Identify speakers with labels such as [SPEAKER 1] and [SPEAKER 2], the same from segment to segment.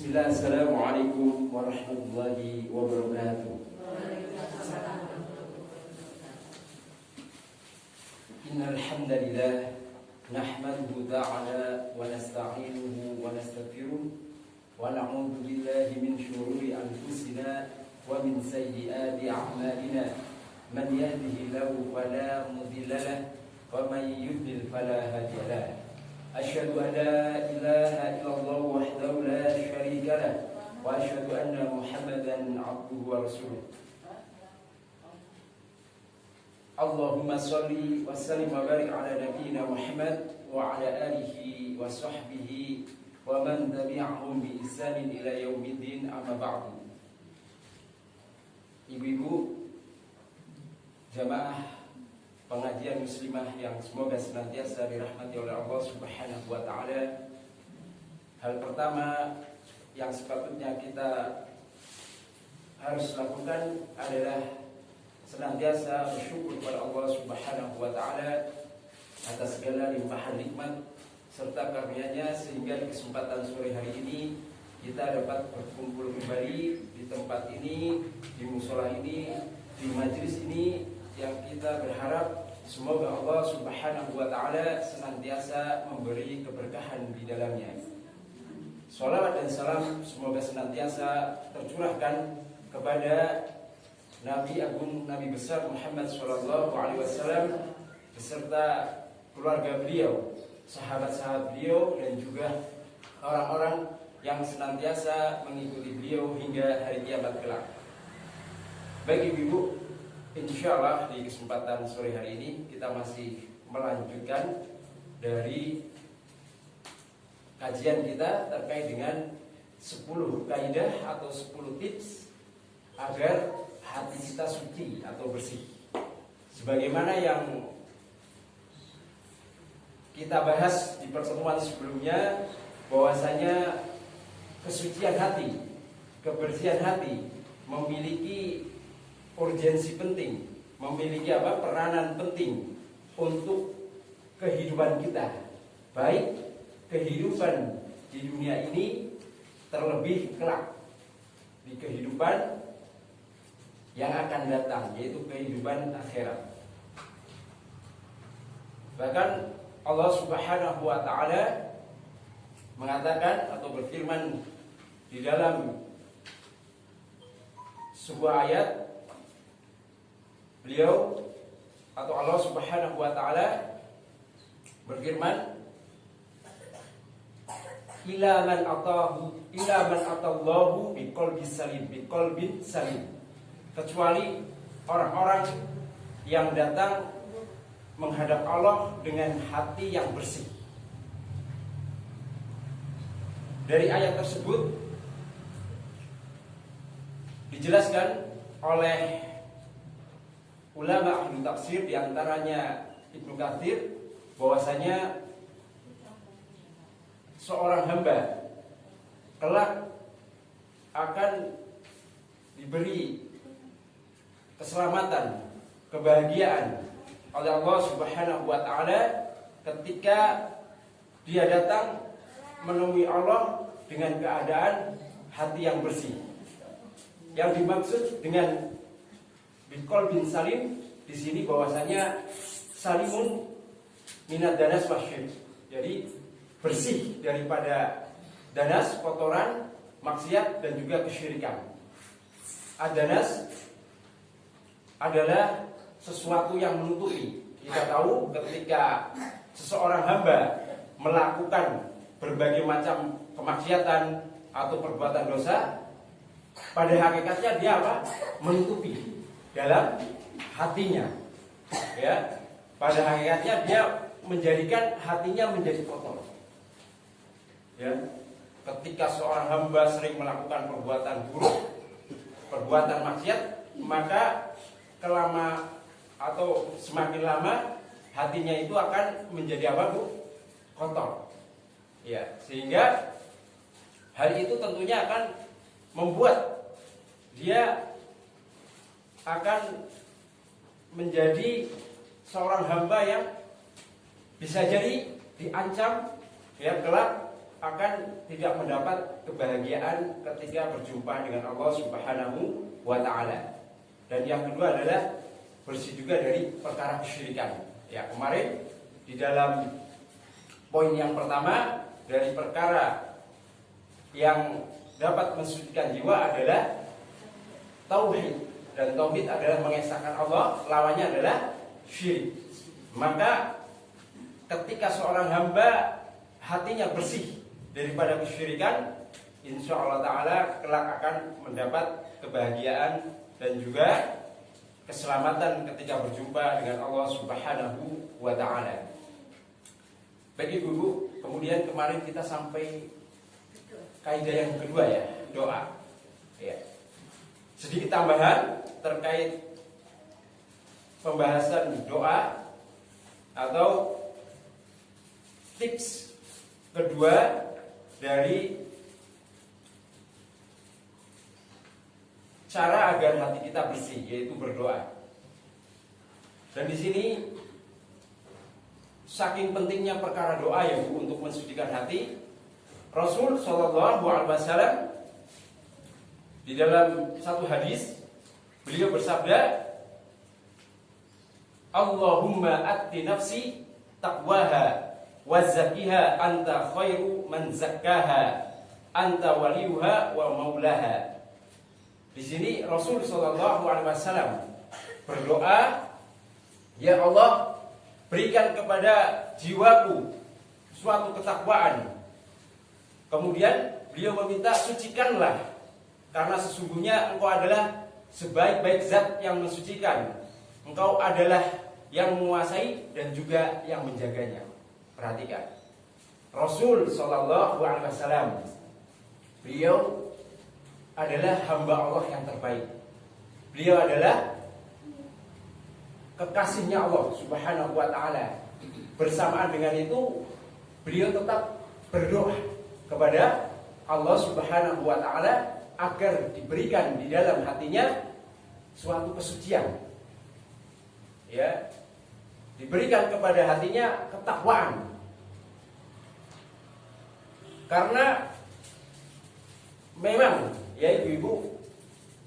[SPEAKER 1] Bismillah, assalamualaikum warahmatullahi wabarakatuh. Innal hamdalillah nahmaduhu ta'ala wa nasta'inuhu wa nastaghfiruh wa na'udzu billahi min shururi anfusina wa min sayyiati a'malina. Man yahdihillahu fala mudilla lahu wa man yudlil fala hadiya lahu. Asyhadu an la ilaha illallah wahdahu la syarika lah wa asyhadu anna Muhammadan abduhu wa rasuluh. Allahumma shalli wa sallim wa barik ala nabiyyina Muhammad wa ala alihi wa sahbihi wa man tabi'ahum bi ihsanin ila yaumiddin, amma ba'du. Ibu-ibu jamaah pengajian muslimah yang semoga senantiasa dirahmati oleh Allah Subhanahu wa ta'ala. Hal pertama yang sepatutnya kita harus lakukan adalah senantiasa bersyukur kepada Allah Subhanahu wa ta'ala atas segala limpahan nikmat serta karunia-Nya, sehingga di kesempatan sore hari ini kita dapat berkumpul kembali di tempat ini, di mushola ini, di majelis ini, yang kita berharap semoga Allah Subhanahu wa ta'ala senantiasa memberi keberkahan di dalamnya. Shalawat dan salam semoga senantiasa tercurahkan kepada Nabi Agung, Nabi besar Muhammad sallallahu alaihi wasallam beserta keluarga beliau, sahabat-sahabat beliau, dan juga orang-orang yang senantiasa mengikuti beliau hingga hari kiamat kelak. Baik ibu-ibu, insyaallah di kesempatan sore hari ini kita masih melanjutkan dari kajian kita terkait dengan 10 kaidah atau 10 tips agar hati kita suci atau bersih. Sebagaimana yang kita bahas di pertemuan sebelumnya, bahwasanya kesucian hati, kebersihan hati memiliki urgensi penting, memiliki peranan penting untuk kehidupan kita, baik kehidupan di dunia ini, terlebih kelak di kehidupan yang akan datang, yaitu kehidupan akhirat. Bahkan Allah Subhanahu wa ta'ala mengatakan atau berfirman di dalam sebuah ayat, beliau atau Allah Subhanahu wa ta'ala berfirman, ila man atallahu biqalbin salim, kecuali orang-orang yang datang menghadap Allah dengan hati yang bersih. Dari ayat tersebut dijelaskan oleh ulama ahli tafsir, diantaranya Ibnu Katsir, bahwasanya seorang hamba kelak akan diberi keselamatan, kebahagiaan oleh Allah Subhanahu wa ta'ala ketika dia datang menemui Allah dengan keadaan hati yang bersih. Yang dimaksud dengan biqalbin salim di sini bahwasanya salimun minad danas wasyirk, jadi bersih daripada danas, kotoran, maksiat, dan juga kesyirikan. Ad-danas adalah sesuatu yang menutupi. Kita tahu ketika seseorang hamba melakukan berbagai macam kemaksiatan atau perbuatan dosa, pada hakikatnya dia menutupi dalam hatinya. Ya, pada hakikatnya dia menjadikan hatinya menjadi kotor. Ya, ketika seorang hamba sering melakukan perbuatan buruk, perbuatan maksiat, maka semakin lama hatinya itu akan menjadi kotor. Ya, sehingga hal itu tentunya akan membuat dia akan menjadi seorang hamba yang bisa jadi diancam kelak akan tidak mendapat kebahagiaan ketika berjumpa dengan Allah Subhanahu wa taala. Dan yang kedua adalah bersih juga dari perkara kesyirikan. Ya, kemarin di dalam poin yang pertama dari perkara yang dapat mensucikan jiwa adalah tauhid, dan tauhid adalah mengesahkan Allah, lawannya adalah syirik. Maka ketika seorang hamba hatinya bersih daripada kesyirikan, insya Allah Ta'ala kelak akan mendapat kebahagiaan dan juga keselamatan ketika berjumpa dengan Allah Subhanahu wa Ta'ala. Baik ibu-ibu, kemudian kemarin kita sampai kaidah yang kedua ya, doa. Ya. Sedikit tambahan terkait pembahasan doa atau tips kedua dari cara agar hati kita bersih, yaitu berdoa. Dan di sini saking pentingnya perkara doa ya Bu untuk mensucikan hati, Rasul Shallallahu Alaihi Wasallam di dalam satu hadis beliau bersabda, Allahumma atti nafsi taqwaha wa zakkiha anta khairu man zakkaha anta waliyuha wa maulaha. Di sini Rasul Shallallahu Alaihi Wasallam berdoa, ya Allah, berikan kepada jiwaku suatu ketakwaan. Kemudian beliau meminta, sucikanlah, karena sesungguhnya engkau adalah sebaik-baik zat yang mensucikan. Engkau adalah yang menguasai dan juga yang menjaganya. Perhatikan, Rasul Shallallahu Alaihi Wasallam, beliau adalah hamba Allah yang terbaik. Beliau adalah kekasihnya Allah Subhanahu wa Ta'ala. Bersamaan dengan itu, beliau tetap berdoa kepada Allah Subhanahu wa Ta'ala agar diberikan di dalam hatinya suatu kesucian. Ya, diberikan kepada hatinya ketakwaan. Karena memang ya ibu-ibu,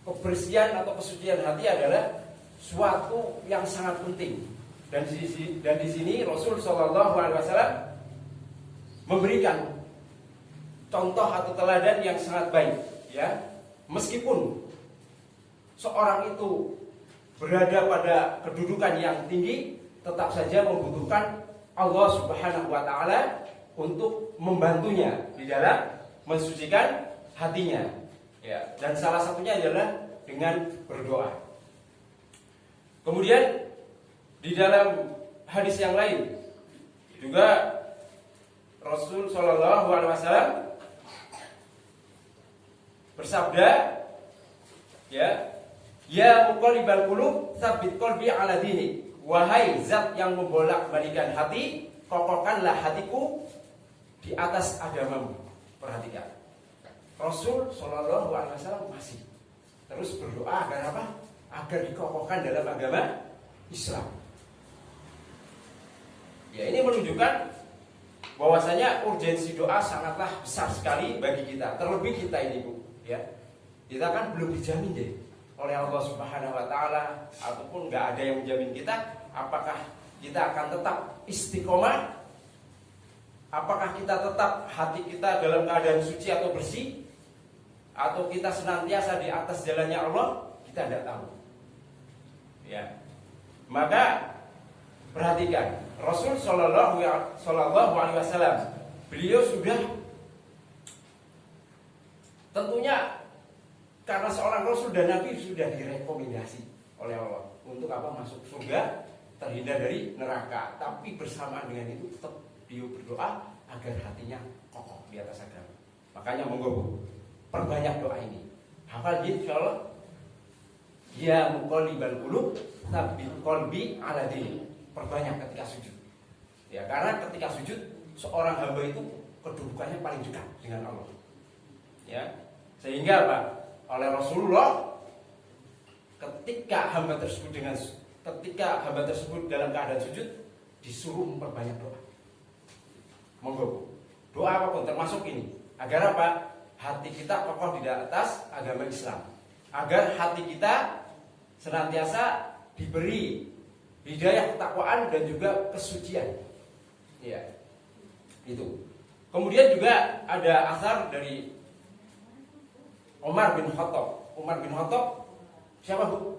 [SPEAKER 1] kebersihan atau kesucian hati adalah suatu yang sangat penting. Dan di sini Rasul Shallallahu Alaihi Wasallam memberikan contoh atau teladan yang sangat baik. Ya, meskipun seorang itu berada pada kedudukan yang tinggi, tetap saja membutuhkan Allah Subhanahu Wa Taala untuk membantunya di dalam mensucikan hatinya. Ya, dan salah satunya adalah dengan berdoa. Kemudian di dalam hadis yang lain juga Rasul Shallallahu Alaihi Wasallam bersabda, ya muqallibal qulub tsabbit qalbi ala dinik. Wahai zat yang membolak-balikan hati, kokohkanlah hatiku di atas agamamu. Perhatikan, Rasul Shallallahu Alaihi Wasallam masih terus berdoa agar apa? Agar dikokohkan dalam agama Islam. Ya, ini menunjukkan bahwasanya urgensi doa sangatlah besar sekali bagi kita. Terlebih kita ini Bu, ya, kita kan belum dijamin deh oleh Allah Subhanahu Wa Taala, ataupun nggak ada yang menjamin kita apakah kita akan tetap istiqomah, apakah kita tetap hati kita dalam keadaan suci atau bersih, atau kita senantiasa di atas jalannya Allah, kita tidak tahu. Ya, maka perhatikan, Rasul Shallallahu Alaihi Wasallam, beliau sudah tentunya karena seorang Rasul dan Nabi sudah direkomendasi oleh Allah untuk apa? Masuk surga, terhindar dari neraka. Tapi bersamaan dengan itu tetap beliau berdoa agar hatinya kokoh di atas agama. Makanya monggo perbanyak doa ini. Hafal insyaallah. Ya muqallibal qulub tsabbit qalbi ala dinik. Perbanyak ketika sujud. Ya, karena ketika sujud seorang hamba itu kedudukannya paling dekat dengan Allah. Ya. Sehingga apa? Oleh Rasulullah ketika hamba tersebut dalam keadaan sujud disuruh memperbanyak doa. Monggo. Doa apapun termasuk ini. Agar apa? Hati kita kokoh di atas agama Islam. Agar hati kita senantiasa diberi hidayah ketakwaan dan juga kesucian. Ya. Itu. Kemudian juga ada asar dari Umar bin Khattab. Umar bin Khattab siapa, Bu?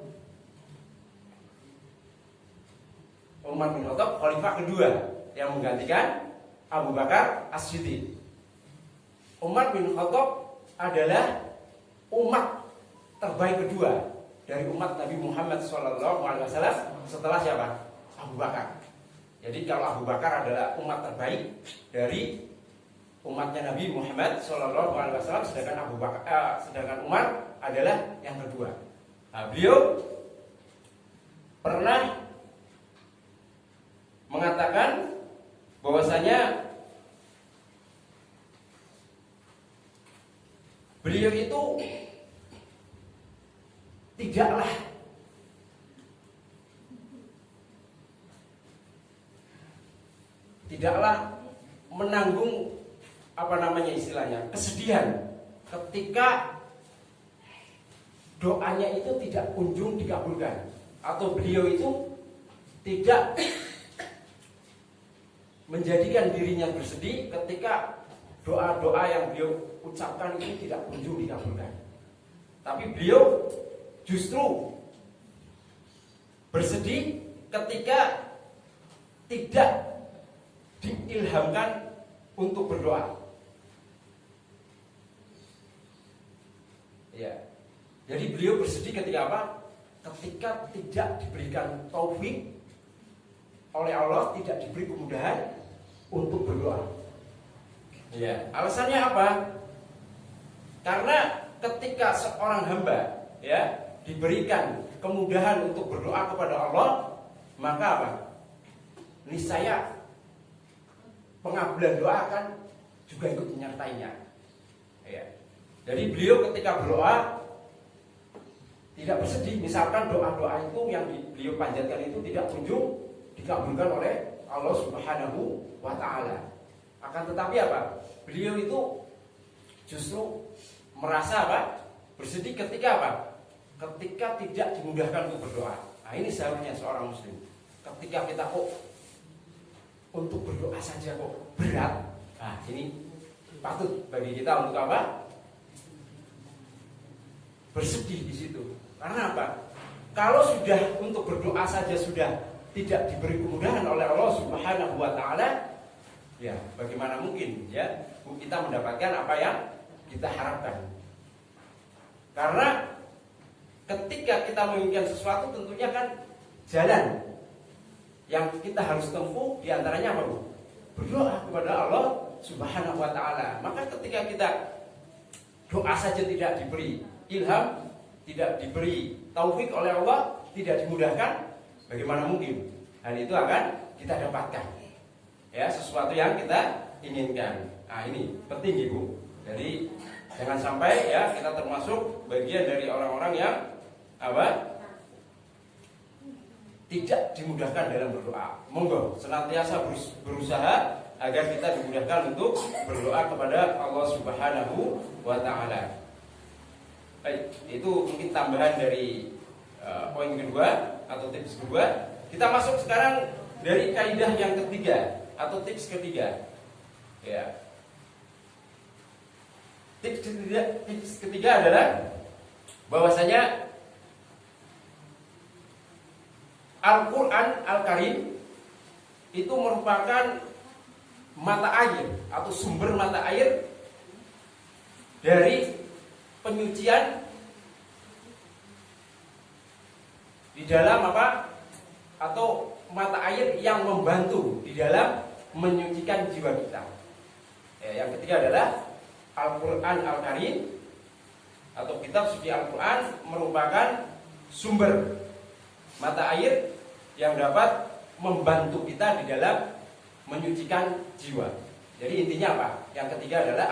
[SPEAKER 1] Umar bin Khattab khalifah kedua yang menggantikan Abu Bakar As-Siddiq. Umar bin Khattab adalah umat terbaik kedua dari umat Nabi Muhammad SAW setelah siapa? Abu Bakar. Jadi kalau Abu Bakar adalah umat terbaik dari umatnya Nabi Muhammad SAW, sedangkan Umar adalah yang kedua. Nah, beliau pernah mengatakan bahwasanya beliau itu tidaklah menanggung istilahnya kesedihan ketika doanya itu tidak kunjung dikabulkan, atau beliau itu tidak menjadikan dirinya bersedih ketika doa-doa yang beliau ucapkan itu tidak kunjung dikabulkan. Tapi beliau justru bersedih ketika tidak diilhamkan untuk berdoa. Ya. Jadi beliau bersedih ketika apa? Ketika tidak diberikan taufik oleh Allah, tidak diberi kemudahan untuk berdoa. Ya, alasannya apa? Karena ketika seorang hamba ya diberikan kemudahan untuk berdoa kepada Allah, maka apa? Niscaya pengabulan doa akan juga ikut menyertainya. Ya. Jadi beliau ketika berdoa tidak bersedih, misalkan doa-doa itu yang beliau panjatkan itu tidak kunjung dikabulkan oleh Allah Subhanahu wa Ta'ala. Akan tetapi apa? Beliau itu justru merasa apa? Bersedih ketika apa? Ketika tidak dimudahkan untuk berdoa. Nah, ini seharusnya seorang muslim. Ketika kita kok untuk berdoa saja kok berat. Nah, ini patut bagi kita untuk apa? Bersedih di situ. Karena apa? Kalau sudah untuk berdoa saja sudah tidak diberi kemudahan oleh Allah Subhanahu wa Ta'ala, ya bagaimana mungkin ya kita mendapatkan apa yang kita harapkan. Karena ketika kita menginginkan sesuatu, tentunya kan jalan yang kita harus tempuh diantaranya apa, Bu? Berdoa kepada Allah Subhanahu wa Ta'ala. Maka ketika kita doa saja tidak diberi ilham, tidak diberi taufik oleh Allah, tidak dimudahkan, bagaimana mungkin hal itu akan kita dapatkan ya sesuatu yang kita inginkan. Nah, ini penting, Ibu. Jadi jangan sampai ya kita termasuk bagian dari orang-orang yang apa? Tidak dimudahkan dalam berdoa. Monggo senantiasa berusaha agar kita dimudahkan untuk berdoa kepada Allah Subhanahu wa Ta'ala. Baik, itu mungkin tambahan dari poin kedua atau tips kedua. Kita masuk sekarang dari kaidah yang ketiga atau tips ketiga. Ya. Tips ketiga adalah bahwasanya Al-Quran Al-Karim itu merupakan mata air atau sumber mata air dari penyucian di dalam apa? Atau mata air yang membantu di dalam menyucikan jiwa kita. Ya, yang ketiga adalah Al-Quran Al-Karim atau kitab suci Al-Quran merupakan sumber mata air yang dapat membantu kita di dalam menyucikan jiwa. Jadi intinya apa? Yang ketiga adalah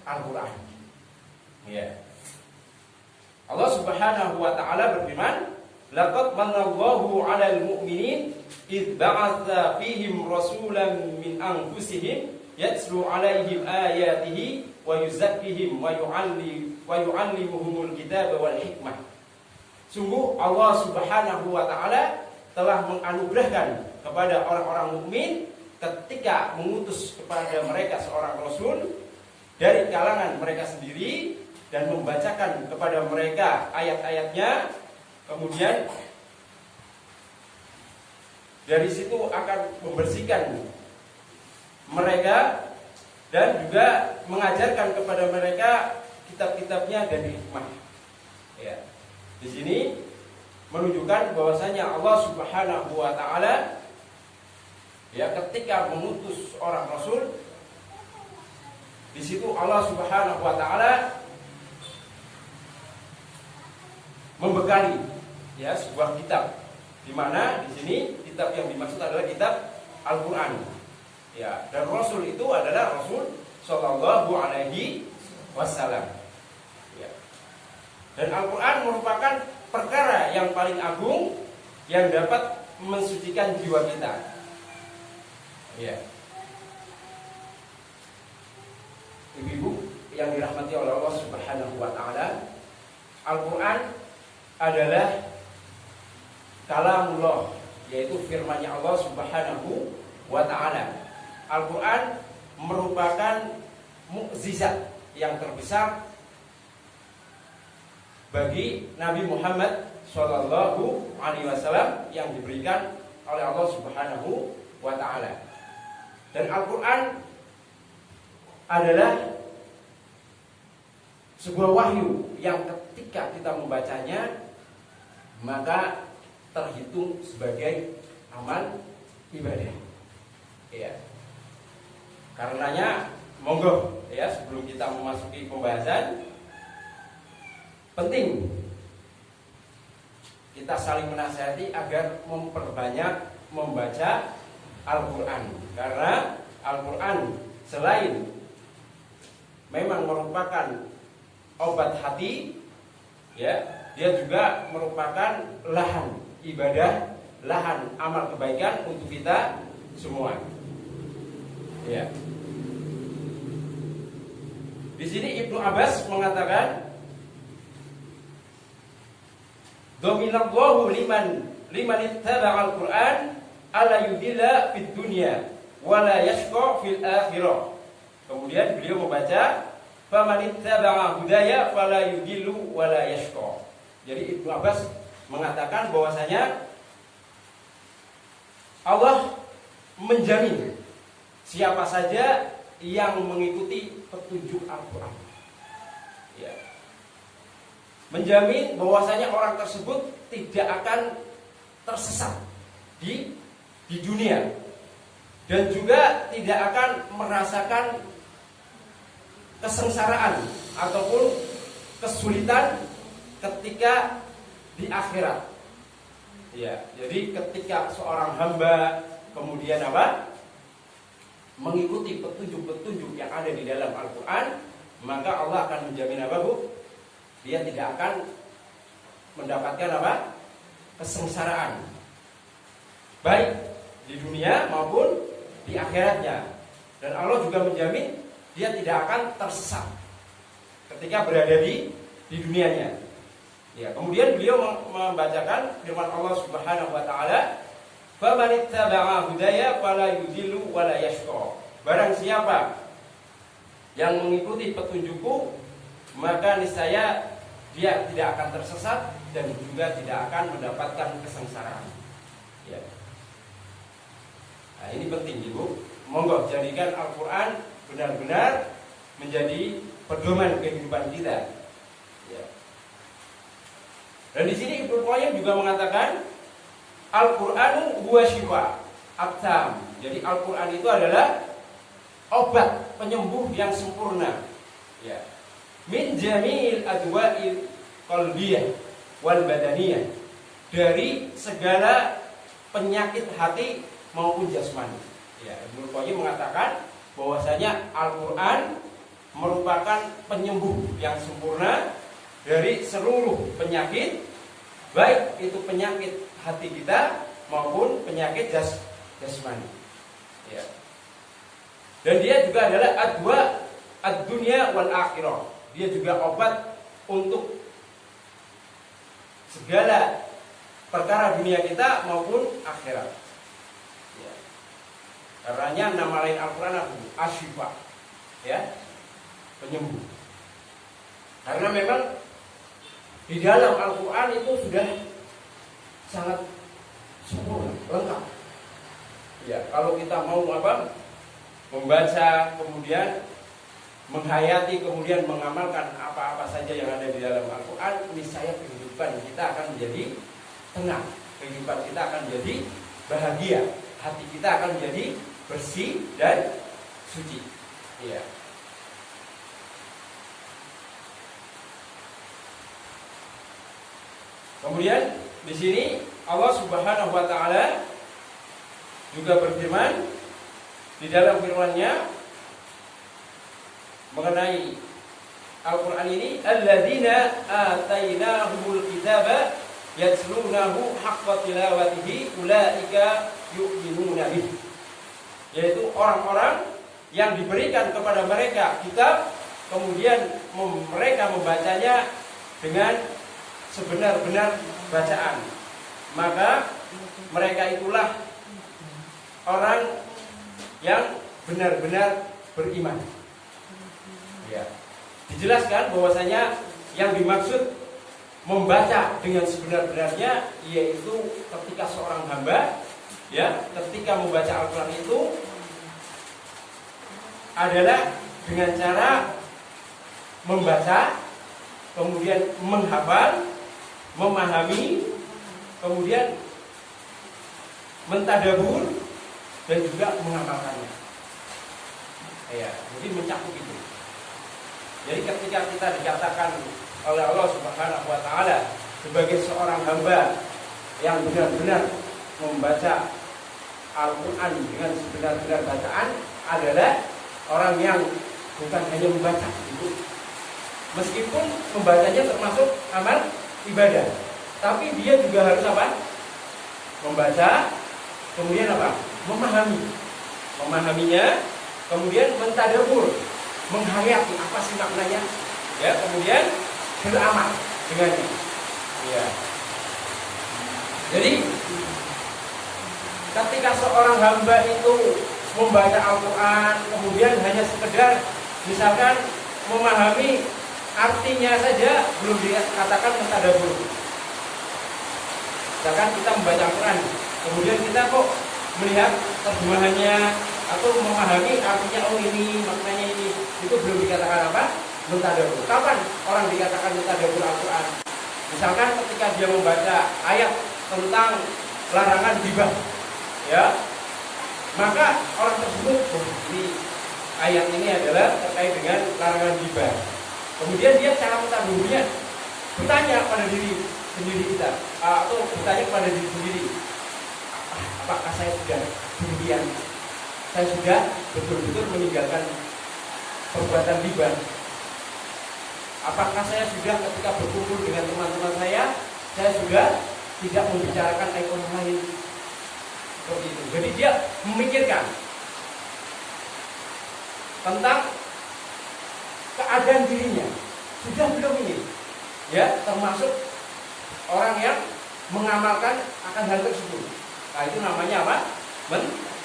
[SPEAKER 1] Al-Quran. Ya. Allah Subhanahu wa Ta'ala berfirman, "Laqad manallahu 'alal mu'minin id ba'atsa fihim rasulan min anfusihim yatslu 'alaihim ayatihi wa yuzakkihim wa yu'allimuhumul kitaba wal hikmah. Sungguh Allah Subhanahu wa taala telah menganugerahkan kepada orang-orang mukmin ketika mengutus kepada mereka seorang rasul dari kalangan mereka sendiri dan membacakan kepada mereka ayat-ayatnya, kemudian dari situ akan membersihkan mereka dan juga mengajarkan kepada mereka kitab-kitabnya dan hikmah. Ya. Di sini menunjukkan bahwasanya Allah Subhanahu wa taala ya ketika mengutus orang rasul, di situ Allah Subhanahu wa taala membekali ya sebuah kitab, di mana di sini kitab yang dimaksud adalah kitab Al-Qur'an. Ya, dan rasul itu adalah Rasul sallallahu alaihi wasallam. Ya. Dan Al-Qur'an merupakan perkara yang paling agung yang dapat mensucikan jiwa kita. Ya. Ibu-ibu yang dirahmati oleh Allah Subhanahu wa taala, Al-Qur'an adalah kalamullah, yaitu firman-Nya Allah Subhanahu wa taala. Al-Qur'an merupakan mukjizat yang terbesar bagi Nabi Muhammad Shallallahu Alaihi Wasallam yang diberikan oleh Allah Subhanahu wa taala. Dan Al-Qur'an adalah sebuah wahyu yang ketika kita membacanya maka terhitung sebagai amal ibadah. Ya. Karenanya monggo ya sebelum kita memasuki pembahasan, penting kita saling menasihati agar memperbanyak membaca Al-Qur'an, karena Al-Qur'an selain memang merupakan obat hati, ya, dia juga merupakan lahan ibadah, lahan amal kebaikan untuk kita semua. Ya. Di sini Ibnu Abbas mengatakan, dominallahu liman ittaba'al Qur'an ala yudilla fid dunya wa la yashqa fil akhirah. Kemudian beliau membaca, faman ittaba'a hudaya fala yudillu wa la yashqa. Jadi Ibnu Abbas mengatakan bahwasanya Allah menjamin siapa saja yang mengikuti petunjuk Al-Qur'an. Ya. Menjamin bahwasanya orang tersebut tidak akan tersesat di dunia dan juga tidak akan merasakan kesengsaraan ataupun kesulitan ketika di akhirat. Ya, jadi ketika seorang hamba kemudian apa? Mengikuti petunjuk-petunjuk yang ada di dalam Al-Qur'an, maka Allah akan menjamin apa, Bu? Dia tidak akan mendapatkan apa? Kesengsaraan, baik di dunia maupun di akhiratnya. Dan Allah juga menjamin dia tidak akan tersesat ketika berada di dunianya. Ya, kemudian beliau membacakan firman Allah Subhanahu wa taala, faman ittaba'a hudaya fala yudillu wa la yashqa. Barang siapa yang mengikuti petunjukku, maka niscaya dia tidak akan tersesat dan juga tidak akan mendapatkan kesengsaraan. Ya. Nah, ini penting, Ibu. Monggo jadikan Al-Qur'an benar-benar menjadi pedoman kehidupan kita. Ya. Dan di sini Ibnu Qayyim juga mengatakan, Al-Qur'anu huwa syifa at-tam. Jadi Al-Qur'an itu adalah obat penyembuh yang sempurna. Ya. Min jami'il adwa'il qalbiyah wal badaniyah. Dari segala penyakit hati maupun jasmani. Ya, Ibnu Qayyim mengatakan bahwasanya Al-Qur'an merupakan penyembuh yang sempurna dari seluruh penyakit, baik itu penyakit hati kita maupun penyakit jasmani. Ya. Dan dia juga adalah ad-dunya wal akhirah. Dia juga obat untuk segala perkara dunia kita maupun akhirat. Ya. Karenanya nama lain Al-Quran apa? Asyifa, ya, penyembuh. Karena memang di dalam Al-Quran itu sudah sangat sempurna, lengkap. Ya, kalau kita mau apa? Membaca, kemudian menghayati, kemudian mengamalkan apa-apa saja yang ada di dalam Al-Quran, niscaya kehidupan kita akan menjadi tenang, kehidupan kita akan menjadi bahagia, hati kita akan menjadi bersih dan suci. Iya. Kemudian di sini Allah Subhanahu wa taala juga berfirman di dalam firman-Nya mengenai Al-Quran ini, alladzina atainahumul kitaba yatslunahu haqqa tilawatihi ulaika yu'minuna bih. Yaitu orang-orang yang diberikan kepada mereka kitab, kemudian mereka membacanya dengan sebenar-benar bacaan, maka mereka itulah orang yang benar-benar beriman. Ya. Dijelaskan bahwasanya yang dimaksud membaca dengan sebenar-benarnya yaitu ketika seorang hamba, ya, ketika membaca Al-Quran itu adalah dengan cara membaca, kemudian menghafal, memahami, kemudian mentadabur dan juga mengamalkannya. Ya, jadi mencakup itu. Jadi ketika kita dikatakan oleh Allah Subhanahu wa taala sebagai seorang hamba yang benar-benar membaca Al-Quran dengan sebenar-benar bacaan adalah orang yang bukan hanya membaca itu. Meskipun membacanya termasuk amal ibadah, tapi dia juga harus apa? Membaca, kemudian apa? Memahaminya, kemudian mentadabur, menghayati apa sih maknanya, ya, kemudian beramal dengannya. Ya. Jadi ketika seorang hamba itu membaca Al-Quran, kemudian hanya sekedar misalkan memahami artinya saja, belum dikatakan mentadabur. Misalkan kita membaca Al-Quran, kemudian kita kok melihat terjemahannya atau memahami artinya, oh ini maknanya ini, itu belum dikatakan apa? Mentadabur. Kapan orang dikatakan mentadabur Al-Quran? Misalkan ketika dia membaca ayat tentang larangan ghibah, ya, maka orang tersebut, oh, ini ayat ini adalah terkait dengan larangan ghibah. Kemudian dia cara mentadaburnya bertanya pada diri sendiri kita, atau bertanya kepada diri sendiri, apakah saya sudah demikian? Saya sudah betul-betul meninggalkan perbuatan ghibah? Apakah saya sudah ketika berkumpul dengan teman-teman saya sudah tidak membicarakan aib orang lain? Seperti itu. Jadi dia memikirkan tentang keadaan dirinya. Sudah belum ini? Ya, termasuk orang yang mengamalkan akan hal tersebut. Nah, itu namanya apa?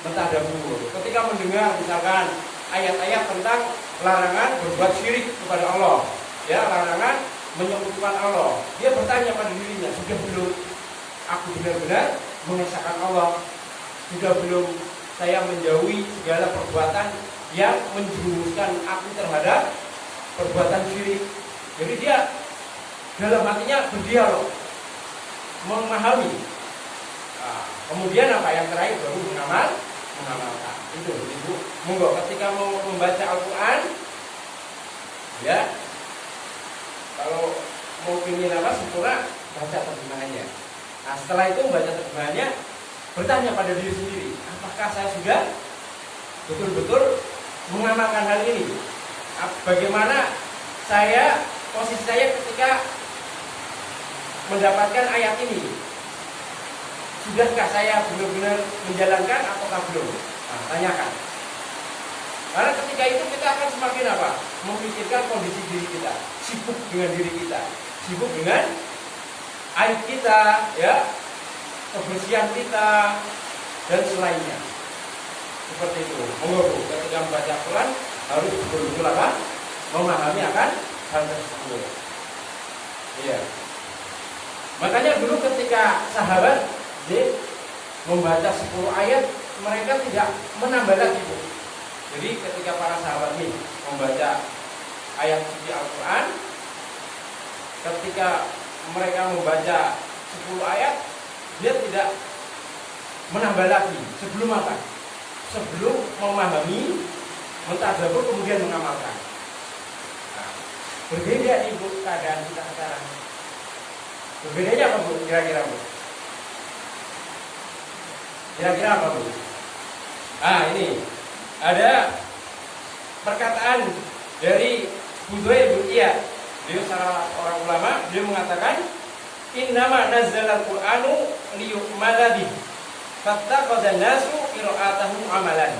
[SPEAKER 1] Mentadabur. Ketika mendengar misalkan ayat-ayat tentang larangan berbuat syirik kepada Allah, ya, larangan menyekutukan Allah, dia bertanya pada dirinya, sudah belum aku benar-benar mengesahkan Allah? Sudah belum saya menjauhi segala perbuatan yang menjerumuskan aku terhadap perbuatan syirik? Jadi dia dalam hatinya berdialog, memahami. Nah, kemudian apa yang terakhir baru mengamalkan. Itu ibu. Monggo ketika mau membaca Al-Quran, ya, kalau mau ingin apa sempurna, baca terjemahannya. Nah, setelah itu membaca terjemahannya, bertanya pada diri sendiri, apakah saya sudah betul-betul mengamalkan hal ini? Bagaimana posisi saya ketika mendapatkan ayat ini? Sudahkah saya benar-benar menjalankan ataukah belum? Nah, tanyakan. Karena ketika itu kita akan semakin apa? Memikirkan kondisi diri kita, sibuk dengan diri kita, sibuk dengan aib kita, ya, kebersihan kita dan selainnya. Seperti itu. Monggo ketika membaca Quran harus betul-betul apa? Memahami akan hal tersebut. Iya. Makanya dulu ketika sahabat membaca 10 ayat, mereka tidak menambah lagi, Bu. Jadi ketika para sahabat ini membaca ayat suci Al-Quran, ketika mereka membaca 10 ayat, dia tidak menambah lagi. Sebelum apa? Sebelum memahami, mentadabbur, kemudian mengamalkan. Nah, berbeda nih, Bu, keadaan kita sekarang. Berbedanya apa, Bu? Kira-kira, Bu? Kira-kira apa, Bu? Nah, ini ada perkataan dari Budaya bin Iyad. Beliau salah orang ulama, beliau mengatakan, innama nazzalal Qur'anu liyu'mala bihi fattaqadan nasu qira'atahu amalan.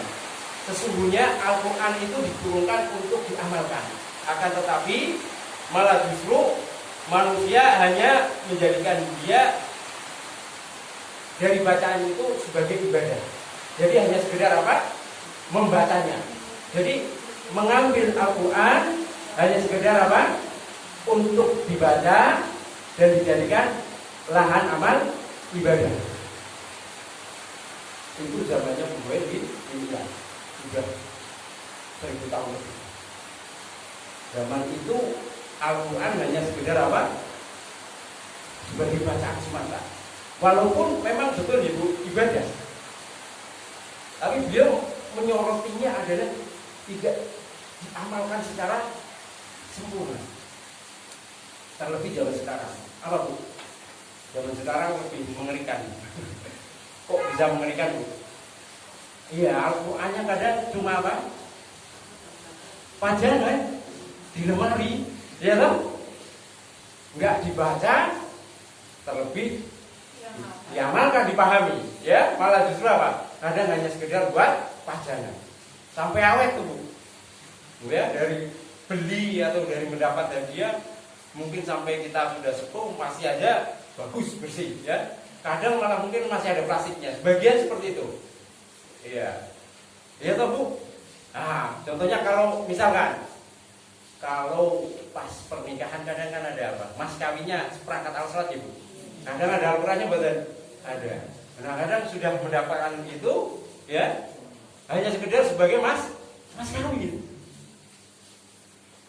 [SPEAKER 1] Sesungguhnya Al-Qur'an itu diturunkan untuk diamalkan. Akan tetapi malah justru manusia hanya menjadikan dia dari bacaan itu sebagai ibadah. Jadi hanya sekedar apa? Membacanya. Jadi mengambil Al-Quran hanya sekedar apa? Untuk dibaca dan dijadikan lahan amal ibadah. Itu zamannya Bukhari di India. Sudah 1000 tahun lebih. Zaman itu Al-Quran hanya sekedar apa? Sebagai bacaan semata. Walaupun memang betul Ibu ibadah, tapi beliau menyorotinya adalah tidak diamalkan secara sempurna. Terlebih zaman sekarang. Apa, Bu? Zaman sekarang lebih mengerikan. Kok bisa mengerikan, Bu? Iya, Al-Qur'annya kadang cuma apa? Pajangan di lemari, ya loh? Enggak dibaca, terlebih diamalkan, dipahami, ya, malah justru apa? Kadang hanya sekedar buat pajangan. Sampai awet tuh, Bu. Ya, dari beli atau dari mendapat hadiah, mungkin sampai kita sudah sepuh masih aja bagus, bersih, ya. Kadang malah mungkin masih ada plastiknya. Sebagian seperti itu. Iya. Iya toh, Bu? Nah, contohnya kalau misalkan kalau pas pernikahan kadang kan ada apa? Mas kawinnya seperangkat alat ya, Bu. Kadang ada Al-Qurannya betul? Ada. Kadang-kadang sudah mendapatkan itu, ya, hanya sekedar sebagai mas kawin.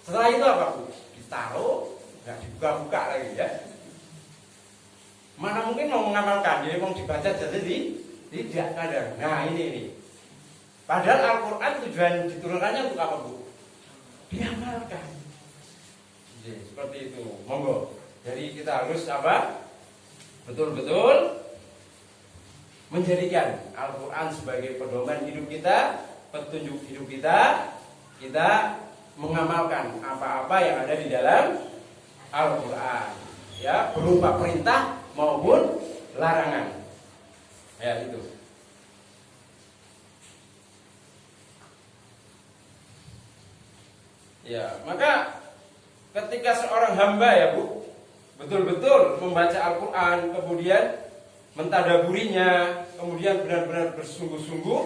[SPEAKER 1] Setelah itu apa, Bu? Ditaruh, nggak dibuka-buka lagi, ya. Mana mungkin mau mengamalkan, jadi mau dibaca jadi tidak kadang. Nah ini. Padahal Al-Quran tujuan diturunkannya untuk apa, Bu? Diamalkan. Jadi, seperti itu. Monggo. Jadi kita harus apa? Betul-betul menjadikan Al-Quran sebagai pedoman hidup kita, petunjuk hidup kita. Kita mengamalkan apa-apa yang ada di dalam Al-Quran, ya, berupa perintah maupun larangan. Ya, itu. Ya, maka ketika seorang hamba, ya, Bu, betul-betul membaca Al-Quran, kemudian mentadaburinya, kemudian benar-benar bersungguh-sungguh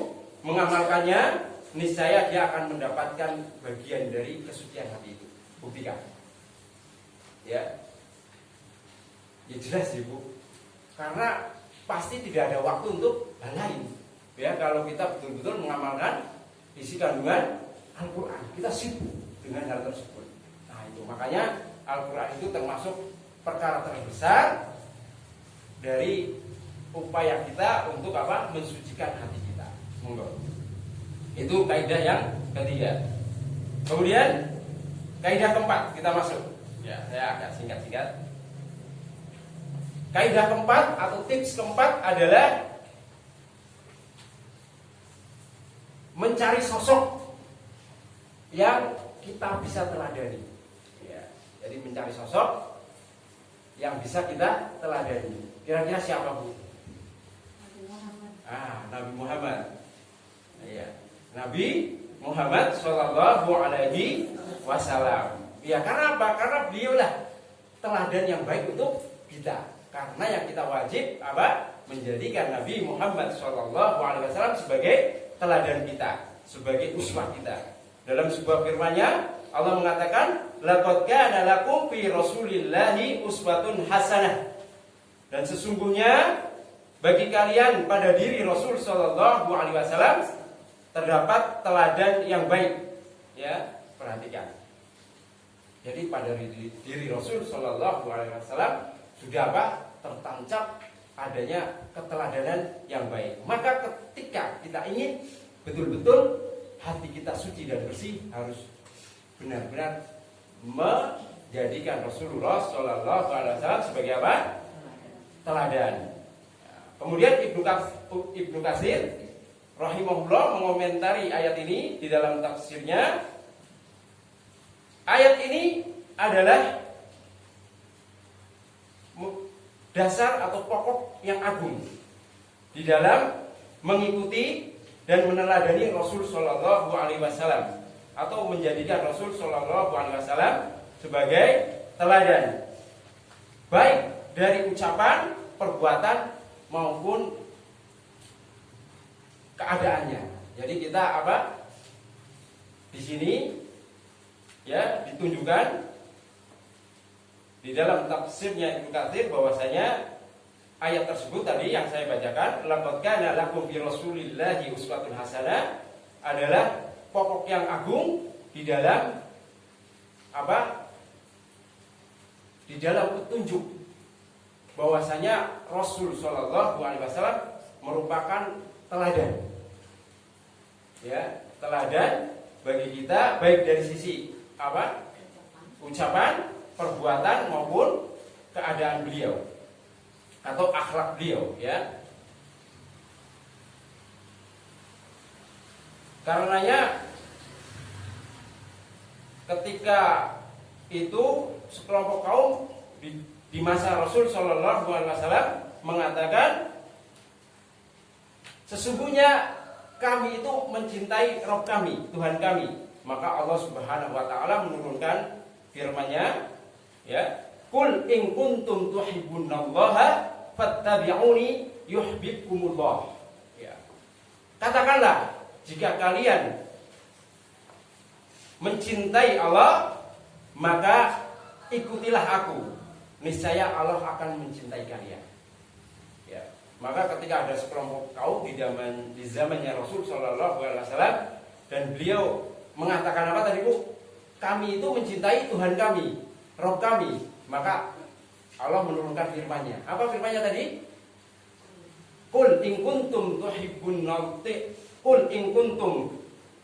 [SPEAKER 1] mengamalkannya, niscaya dia akan mendapatkan bagian dari kesucian hati itu. Buktikan. Ya. Ya jelas, Ibu. Karena pasti tidak ada waktu untuk hal lain. Ya, kalau kita betul-betul mengamalkan isi kandungan Al-Quran, kita sibuk dengan hal tersebut. Nah, itu makanya Al-Quran itu termasuk perkara terbesar dari upaya kita untuk apa? Mensucikan hati kita. Monggo. Itu kaidah yang ketiga. Kemudian kaidah keempat kita masuk. Ya, saya agak singkat-singkat. Kaidah keempat atau tips keempat adalah mencari sosok yang kita bisa teladani. Ya, jadi mencari sosok yang bisa kita teladani. Kira-kira siapa, Bu?
[SPEAKER 2] Nabi Muhammad.
[SPEAKER 1] Nabi Muhammad. Iya. Nabi Muhammad Shallallahu Alaihi Wasallam. Ya karena apa? Karena beliaulah teladan yang baik untuk kita. Karena yang kita wajib apa? Menjadikan Nabi Muhammad Shallallahu Alaihi Wasallam sebagai teladan kita, sebagai uswah kita. Dalam sebuah firman-Nya Allah mengatakan, laqad kana lakum fi Rasulillahi uswatun hasanah. Dan sesungguhnya bagi kalian pada diri Rasul Shallallahu Alaihi Wasallam terdapat teladan yang baik. Ya, perhatikan. Jadi pada diri Rasul Shallallahu Alaihi Wasallam sudah apa? Tertancap adanya keteladanan yang baik. Maka ketika kita ingin betul-betul hati kita suci dan bersih, harus benar-benar menjadikan Rasulullah Shallallahu Alaihi Wasallam sebagai apa? Teladan. Kemudian Ibnu Katsir rahimahullah mengomentari ayat ini di dalam tafsirnya. Ayat ini adalah dasar atau pokok yang agung di dalam mengikuti dan meneladani Rasul Shallallahu Alaihi Wasallam atau menjadikan Rasul Shallallahu Alaihi Wasallam sebagai teladan, baik dari ucapan, perbuatan maupun keadaannya. Jadi kita apa? Di sini ya ditunjukkan di dalam tafsirnya Ibnu Katsir bahwasanya ayat tersebut tadi yang saya bacakan, laqad kana lakum fi Rasulillahi uswatun hasanah, adalah pokok yang agung di dalam apa? Di dalam petunjuk bahwasanya Rasul Shallallahu Alaihi Wasallam merupakan teladan, ya teladan bagi kita baik dari sisi apa? Ucapan, perbuatan maupun keadaan beliau atau akhlak beliau, ya. Karenanya ketika itu sekelompok kaum di masa Rasul Shallallahu Alaihi Wasallam mengatakan, sesungguhnya kami itu mencintai Rabb kami, Tuhan kami. Maka Allah Subhanahu Wa Taala menurunkan firman-Nya, ya, Qul in kuntum tuhibbunallaha fattabi'uni yuhibbukumullah. Ya. Katakanlah, jika kalian mencintai Allah, maka ikutilah aku. Niscaya Allah akan mencintai kalian. Ya. Maka ketika ada sekelompok kaum di zamannya Rasul Shallallahu Alaihi Wasallam dan beliau mengatakan apa tadi Bu? Kami itu mencintai Tuhan kami, Rabb kami. Maka Allah menurunkan firman-Nya. Apa firman-Nya tadi? Qul in kuntum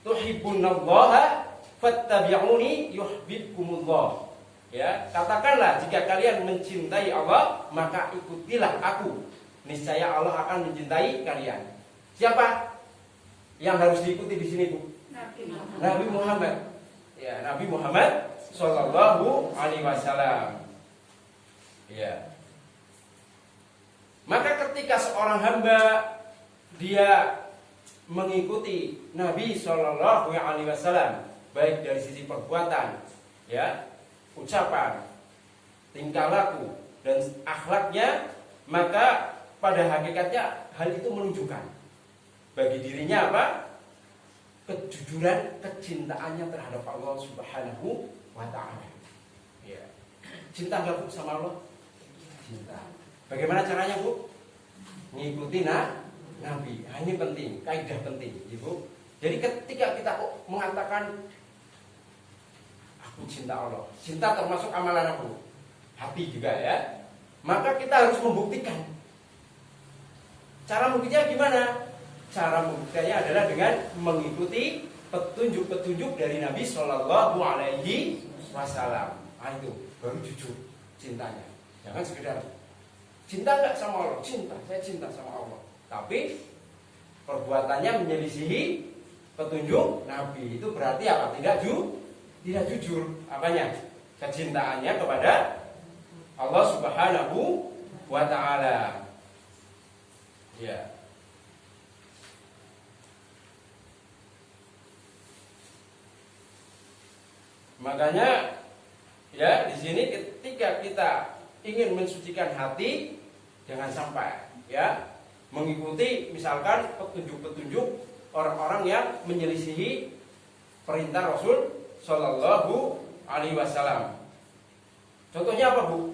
[SPEAKER 1] tuhibbunallaha fattabi'uni yuhibbukumullah. Ya, katakanlah jika kalian mencintai Allah, maka ikutilah aku. Niscaya Allah akan mencintai kalian. Siapa yang harus diikuti di sini, Bu? Nabi Muhammad. Ya, Nabi Muhammad Shallallahu Alaihi Wasallam. Ya. Maka ketika seorang hamba dia mengikuti Nabi Shallallahu Alaihi Wasallam, baik dari sisi perbuatan, ya, ucapan, tingkah laku dan akhlaknya, maka pada hakikatnya hal itu menunjukkan bagi dirinya apa? Kejujuran, kecintaannya terhadap Allah Subhanahu Wa Taala. Ya. Cinta nggak Bu sama Allah? Cinta. Bagaimana caranya Bu? Ngikuti Nabi. Nah, ini penting, kaidah penting, Ibu. Jadi ketika kita mengatakan aku cinta Allah, cinta termasuk amalan aku, hati juga ya. Maka kita harus membuktikan. Cara membuktinya gimana? Cara membuktikannya adalah dengan mengikuti petunjuk-petunjuk dari Nabi Shallallahu Alaihi Wasallam. Nah, itu baru jujur cintanya. Jangan sekedar cinta nggak sama Allah, cinta, saya cinta sama Allah. Tapi perbuatannya menyelisihi petunjuk Nabi, itu berarti apa? Tidak jujur. Apanya? Kecintaannya kepada Allah Subhanahu Wa Taala. Ya. Makanya ya di sini ketika kita ingin mensucikan hati, jangan sampai ya mengikuti misalkan petunjuk-petunjuk orang-orang yang menyelisihi perintah Rasul Shallallahu Alaihi Wasallam. Contohnya apa, Bu?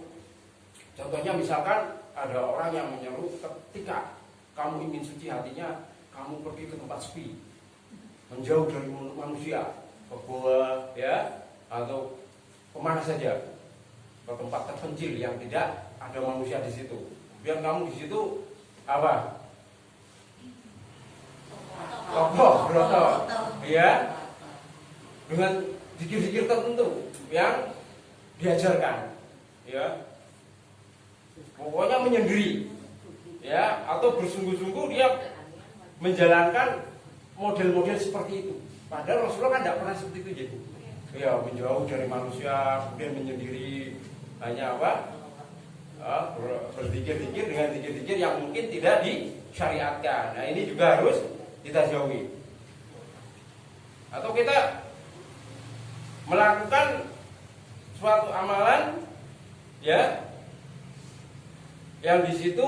[SPEAKER 1] Contohnya misalkan ada orang yang menyeru, ketika kamu ingin suci hatinya, kamu pergi ke tempat sepi, menjauh dari manusia, ke gua ya, atau kemana saja, ke tempat terpencil yang tidak ada manusia di situ. Biar kamu di situ apa? Broto, ya, dengan zikir-zikir tertentu yang diajarkan, ya. Pokoknya menyendiri, ya, atau bersungguh-sungguh dia menjalankan model-model seperti itu. Padahal Rasulullah kan tidak pernah seperti itu, jadi, ya, menjauh dari manusia, kemudian menyendiri, hanya apa? Berzikir-zikir dengan zikir-zikir yang mungkin tidak disyariatkan. Nah, ini juga harus kita jauhi. Atau kita melakukan suatu amalan, ya, yang di situ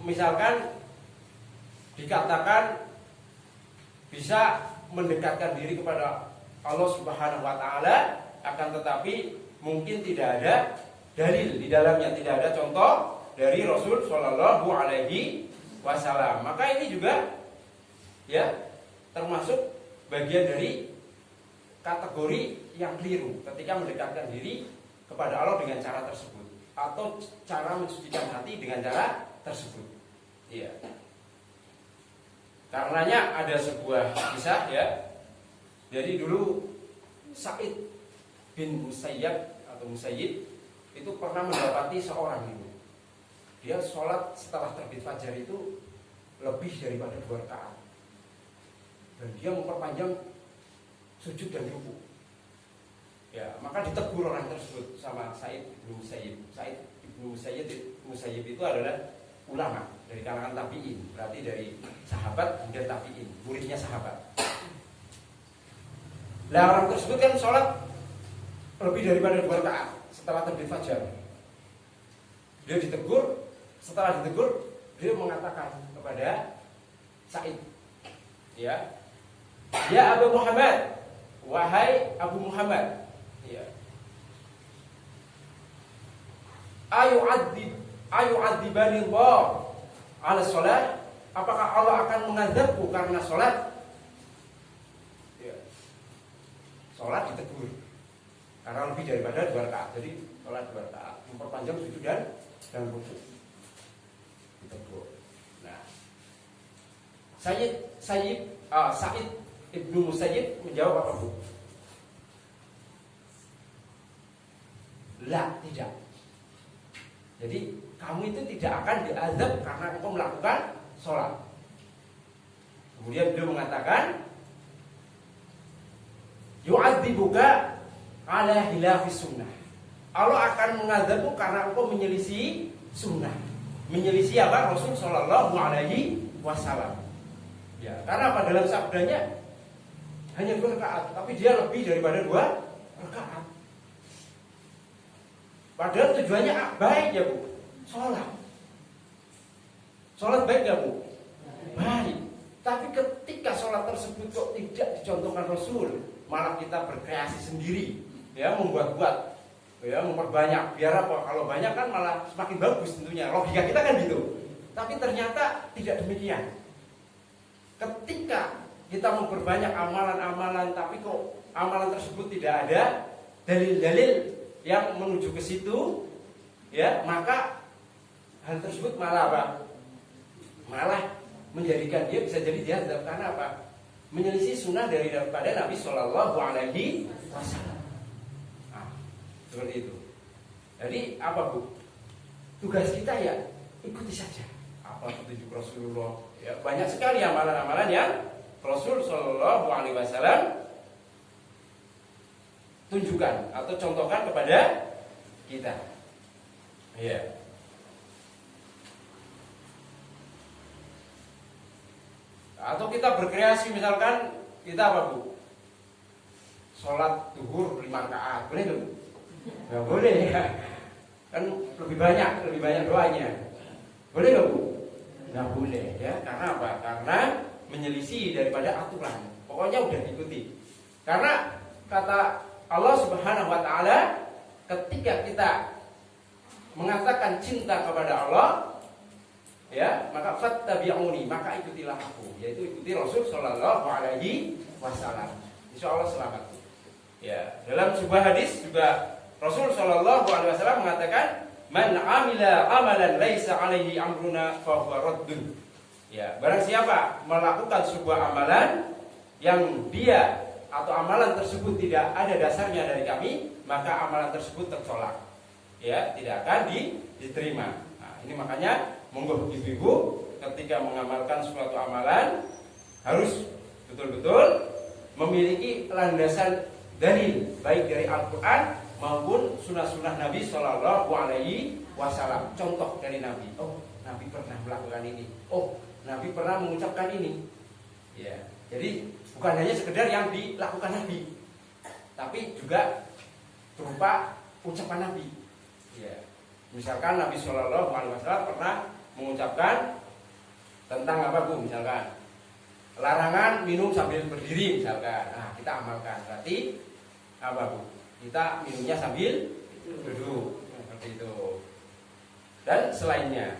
[SPEAKER 1] misalkan dikatakan bisa mendekatkan diri kepada Allah Subhanahu wa taala, akan tetapi mungkin tidak ada dalil di dalamnya, tidak ada contoh dari Rasul Shallallahu Alaihi Wasallam. Maka ini juga ya termasuk bagian dari kategori yang keliru ketika mendekatkan diri kepada Allah dengan cara tersebut, atau cara mensucikan hati dengan cara tersebut. Iya. Karenanya ada sebuah kisah, ya. Jadi dulu Sa'id bin Musayyab atau Musayyib itu pernah mendapati seorang ibu. Dia sholat setelah terbit fajar itu lebih daripada 2 rakaat. Dan dia memperpanjang sujud dan ruku. Ya, maka ditegur orang tersebut sama Sa'id bin Musayyib. Sa'id bin Musayyib itu adalah ulama dari kalangan tabi'in, berarti dari sahabat kemudian tabi'in, muridnya sahabat. Nah, orang tersebut kan sholat lebih daripada 2 rakaat setelah terbit fajar. Dia ditegur, setelah ditegur dia mengatakan kepada Sa'id, ya, ya Abu Muhammad, wahai Abu Muhammad, ya, ayu adibani Allah ala sholat, apakah Allah akan mengazabku karena sholat? Ya. Sholat ditegur karena lebih daripada 2 rakaat. Jadi sholat 2 rakaat, memperpanjang sujud dan ruku, ditegur. Nah, Sa'id ibnu Musayyib menjawab apa, Bu? La, tidak. Jadi kamu itu tidak akan diazab karena engkau melakukan sholat. Kemudian beliau mengatakan, yu'adzibuka ala hilafis sunnah. Allah akan mengazabmu karena engkau menyelisih sunnah. Menyelisih apa? Rasul Shallallahu Alaihi Wasallam. Ya, karena apa? Dalam sabdanya hanya 2 rakaat, tapi dia lebih daripada 2 rakaat. Padahal tujuannya baik, ya, Bu. Sholat baik, ya, Bu? Baik. Tapi ketika sholat tersebut kok tidak dicontohkan Rasul, malah kita berkreasi sendiri, ya, membuat-buat, ya, memperbanyak. Biar apa? Kalau banyak kan malah semakin bagus tentunya. Logika kita kan gitu. Tapi ternyata tidak demikian. Ketika kita memperbanyak amalan-amalan, tapi kok amalan tersebut tidak ada dalil-dalil yang menuju ke situ, ya, maka hal tersebut malah apa? Malah menjadikan dia bisa jadi diazab karena apa? Menyelisih sunnah daripada Nabi Shallallahu Alaihi Wasallam. Nah, seperti itu. Jadi apa, Bu? Tugas kita ya ikuti saja apa petunjuk Rasulullah. Ya, banyak sekali amalan-amalan yang Rasul Shallallahu Alaihi Wasallam tunjukkan atau contohkan kepada kita. Ya. Atau kita berkreasi, misalkan kita apa, Bu? sholat duhur 5 rakaat, boleh nggak? Nggak boleh ya. Kan lebih banyak doanya. Boleh nggak Bu? Nggak boleh ya. Karena apa? Karena menyelisih daripada aturan. Pokoknya udah diikuti. Karena kata Allah Subhanahu wa taala, ketika kita mengatakan cinta kepada Allah, ya, maka fattabi'uni, maka ikutilah aku, yaitu ikuti Rasul sallallahu alaihi wasallam. Insyaallah selamat. Ya, dalam sebuah hadis juga Rasul sallallahu alaihi wasallam mengatakan, "Man 'amila 'amalan laisa 'alaihi amruna fa huwa raddun." Ya, barang siapa melakukan sebuah amalan yang dia atau amalan tersebut tidak ada dasarnya dari kami, maka amalan tersebut tertolak. Ya, tidak akan diterima. Nah, ini makanya monggo ibu-ibu ketika mengamalkan suatu amalan harus betul-betul memiliki landasan dalil, baik dari Al-Qur'an maupun sunnah-sunnah Nabi Shallallahu Alaihi Wasallam. Contoh dari Nabi. Oh, Nabi pernah melakukan ini. Oh, Nabi pernah mengucapkan ini. Ya, jadi bukan hanya sekedar yang dilakukan Nabi, tapi juga berupa ucapan Nabi. Ya, misalkan Nabi Shallallahu Alaihi Wasallam pernah mengucapkan tentang apa Bu? Misalkan larangan minum sambil berdiri, misalkan. Nah, kita amalkan. Berarti apa Bu? Kita minumnya sambil duduk, seperti itu. Dan selainnya,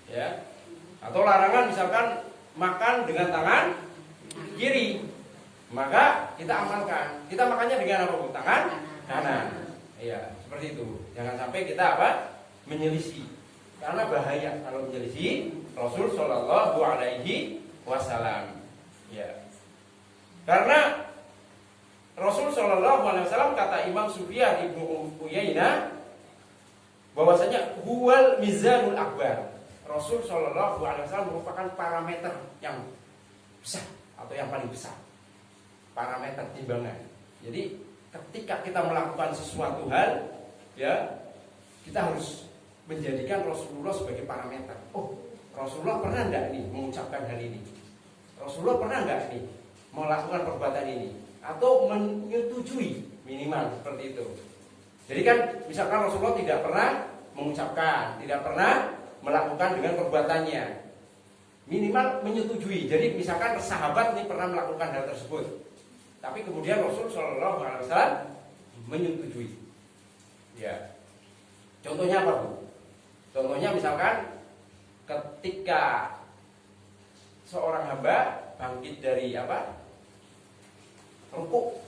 [SPEAKER 1] ya. Atau larangan misalkan makan dengan tangan kiri, maka kita amalkan. Kita makannya dengan apa Bu? Tangan kanan. Iya, seperti itu. Jangan sampai kita apa? Menyelisih. Karena bahaya kalau menyelisih Rasul Shallallahu Alaihi Wasallam. Ya. Karena Rasul Shallallahu Alaihi Wasallam, kata Imam Sufyan ibnu Uyainah, bahwasanya huwal mizanul akbar. Rasul Shallallahu Alaihi Wasallam merupakan parameter yang besar atau yang paling besar, parameter timbangan. Jadi ketika kita melakukan sesuatu hal, ya, kita harus menjadikan Rasulullah sebagai parameter. Oh, Rasulullah pernah enggak nih mengucapkan hal ini? Rasulullah pernah enggak nih melakukan perbuatan ini? Atau menyetujui, minimal seperti itu. Jadi kan misalkan Rasulullah tidak pernah mengucapkan, tidak pernah melakukan dengan perbuatannya, minimal menyetujui. Jadi misalkan sahabat ini pernah melakukan hal tersebut, tapi kemudian Rasul Shallallahu Alaihi Wasallam menyetujui. Ya, contohnya apa Bu? Contohnya misalkan ketika seorang hamba bangkit dari apa? Rukuk,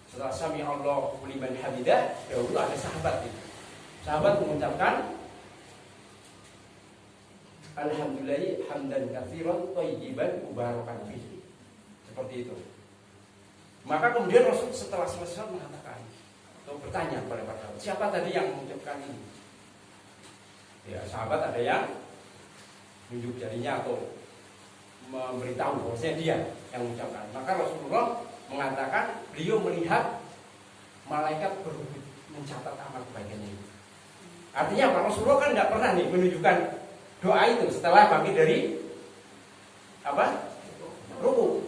[SPEAKER 1] setelah sami Allahu liman hamidah, dahulu ada sahabat itu. Sahabat mengucapkan alhamdulillah hamdan katsiran thayyiban mubarakan fihi. Seperti itu. Maka kemudian Rasul setelah selesai mengatakan atau bertanya kepada para sahabat, siapa tadi yang mengucapkan ini? Ya, sahabat ada yang menunjuk jarinya atau memberitahu bahwasanya dia yang mengucapkan. Maka Rasulullah mengatakan beliau melihat malaikat berebut mencatat amal kebaikan ini. Artinya apa? Rasulullah kan tidak pernah nih menunjukkan doa itu setelah bangkit dari apa? Rukuk.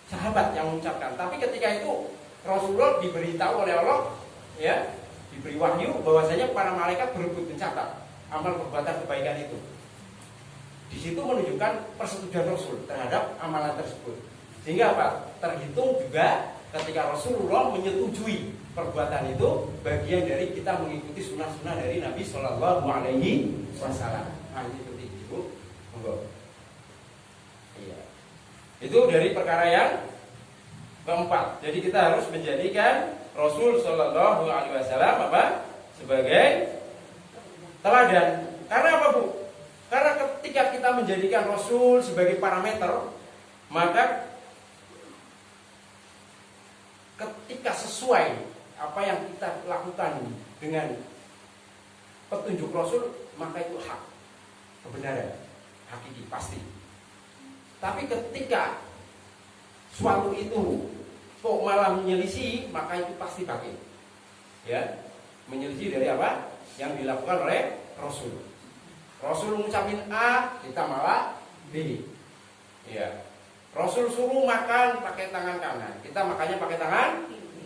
[SPEAKER 1] Sahabat yang mengucapkan. Tapi ketika itu Rasulullah diberitahu oleh Allah, ya, diberi wahyu bahwasanya para malaikat berebut mencatat amal perbuatan kebaikan itu. Di situ menunjukkan persetujuan Rasul terhadap amalan tersebut. Sehingga apa? Terhitung juga ketika Rasulullah menyetujui perbuatan itu bagian dari kita mengikuti sunnah-sunnah dari Nabi Shallallahu Alaihi Wasallam. Nah, ini seperti itu. Monggo. Iya. Itu dari perkara yang keempat. Jadi kita harus menjadikan Rasul Shallallahu Alaihi Wasallam apa? Sebagai teladan. Karena apa Bu? Karena ketika kita menjadikan Rasul sebagai parameter, maka ketika sesuai apa yang kita lakukan dengan petunjuk Rasul, maka itu hak, kebenaran, hakiki, pasti. Tapi ketika suatu itu kok malah menyelisih, maka itu pasti batil. Ya, menyelisih dari apa yang dilakukan oleh Rasul. Rasul mengucapin A, kita malah B. Ya, Rasul suruh makan pakai tangan kanan, kita makannya pakai tangan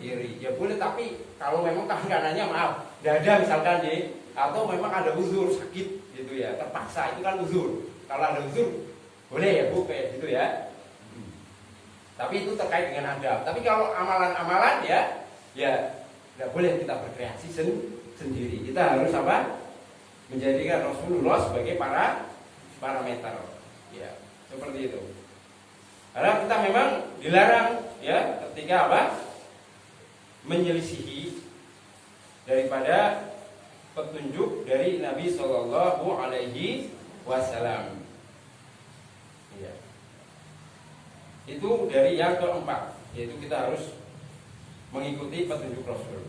[SPEAKER 1] kiri. Ya boleh, tapi kalau memang tangan kanannya maaf, tidak ada misalkan atau memang ada uzur sakit gitu ya, terpaksa, itu kan uzur. Kalau ada uzur boleh ya Bu, kayak gitu ya. Tapi itu terkait dengan adab. Tapi kalau amalan-amalan ya tidak boleh kita berkreasi sendiri. Kita harus apa? Menjadikan Rasulullah sebagai parameter. Ya, seperti itu. Karena kita memang dilarang ya ketika apa? Menyelisihi daripada petunjuk dari Nabi Shallallahu Alaihi Wasallam. Ya. Itu dari yang keempat, yaitu kita harus mengikuti petunjuk Rasul.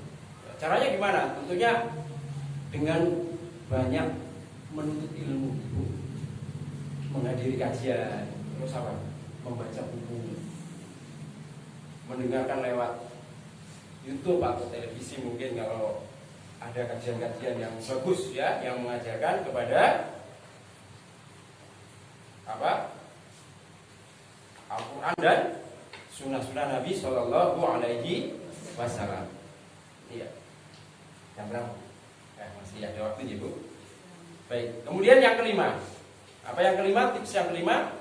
[SPEAKER 1] Ya, caranya gimana? Tentunya dengan banyak menuntut ilmu, menghadiri kajian, terus apa? Membaca buku, mendengarkan lewat YouTube atau televisi mungkin kalau ada kajian-kajian yang bagus ya, yang mengajarkan kepada apa? Al-Quran dan sunnah-sunnah Nabi Shallallahu Alaihi Wasallam. Iya. Jam berapa? Masih ada waktu Bu. Baik. Kemudian yang kelima. Apa yang kelima? Tips yang kelima